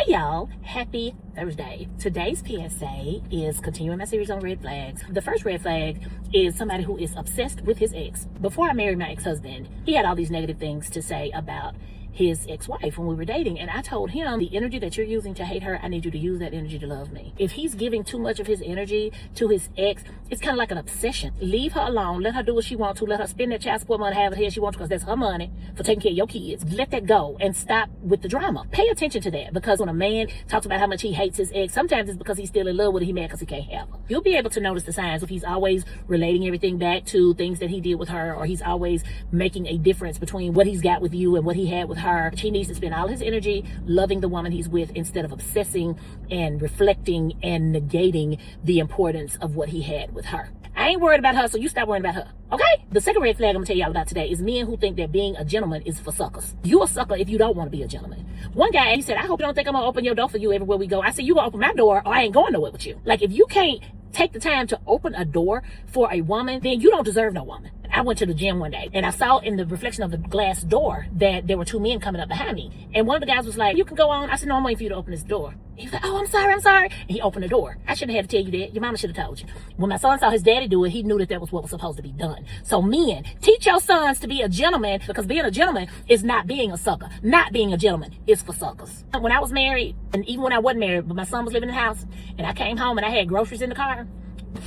Hey y'all, happy Thursday. Today's PSA is continuing my series on red flags. The first red flag is somebody who is obsessed with his ex. Before I married my ex-husband, he had all these negative things to say about his ex-wife when we were dating, and I told him, the energy that you're using to hate her, I need you to use that energy to love me. If he's giving too much of his energy to his ex, it's kind of like an obsession. Leave her alone. Let her do what she wants to. Let her spend that child support money however the hell she wants to, because that's her money for taking care of your kids. Let that go and stop with the drama. Pay attention to that, because when a man talks about how much he hates his ex, sometimes it's because he's still in love with her. He mad because he can't have her. You'll be able to notice the signs if he's always relating everything back to things that he did with her, or he's always making a difference between what he's got with you and what he had with her. He needs to spend all his energy loving the woman he's with instead of obsessing and reflecting and negating the importance of what he had with her. I ain't worried about her, so you stop worrying about her, okay? The second red flag I'm gonna tell y'all about today is men who think that being a gentleman is for suckers. You a sucker if you don't want to be a gentleman. One guy, he said, I hope you don't think I'm gonna open your door for you everywhere we go. I said, you gonna open my door or I ain't going nowhere with you. Like, if you can't take the time to open a door for a woman, then you don't deserve no woman. I went to the gym one day and I saw in the reflection of the glass door that there were two men coming up behind me. And one of the guys was like, you can go on. I said, no, I'm waiting for you to open this door. He was like, oh, I'm sorry. And he opened the door. I shouldn't have had to tell you that. Your mama should have told you. When my son saw his daddy do it, he knew that that was what was supposed to be done. So men, teach your sons to be a gentleman, because being a gentleman is not being a sucker. Not being a gentleman is for suckers. When I was married, and even when I wasn't married, but my son was living in the house, and I came home and I had groceries in the car,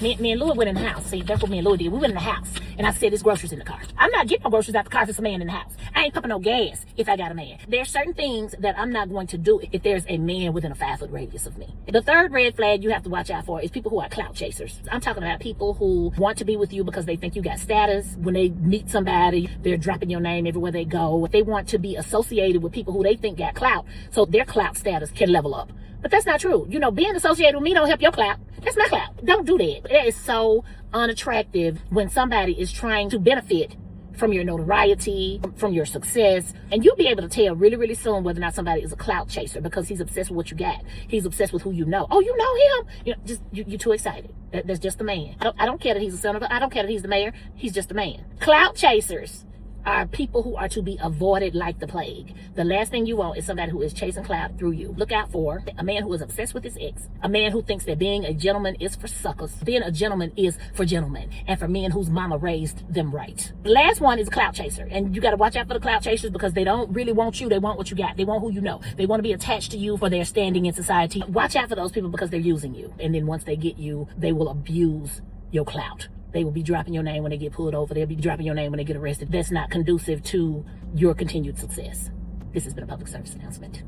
me and Louis went in the house. See, that's what me and Louis did. We went in the house, and I said, there's groceries in the car. I'm not getting no groceries out the car if it's a man in the house. I ain't pumping no gas if I got a man. There's certain things that I'm not going to do if there's a man within a 5-foot radius of me. The third red flag you have to watch out for is people who are clout chasers. I'm talking about people who want to be with you because they think you got status. When they meet somebody, they're dropping your name everywhere they go. They want to be associated with people who they think got clout, so their clout status can level up. But that's not true. You know, being associated with me don't help your clout. That's my clout. Don't do that. That is so unattractive when somebody is trying to benefit from your notoriety, from your success. And you'll be able to tell really, really soon whether or not somebody is a clout chaser, because he's obsessed with what you got. He's obsessed with who you know. Oh, you know him? You know, you're too excited. That's just a man. I don't care that he's a senator. I don't care that he's the mayor. He's just a man. Clout chasers are people who are to be avoided like the plague. The last thing you want is somebody who is chasing clout through you. Look out for a man who is obsessed with his ex, a man who thinks that being a gentleman is for suckers. Being a gentleman is for gentlemen and for men whose mama raised them right. The last one is a clout chaser, and you got to watch out for the clout chasers, because they don't really want you. They want what you got. They want who you know. They want to be attached to you for their standing in society. Watch out for those people, because they're using you, and then once they get you, they will abuse your clout. They will be dropping your name when they get pulled over. They'll be dropping your name when they get arrested. That's not conducive to your continued success. This has been a public service announcement.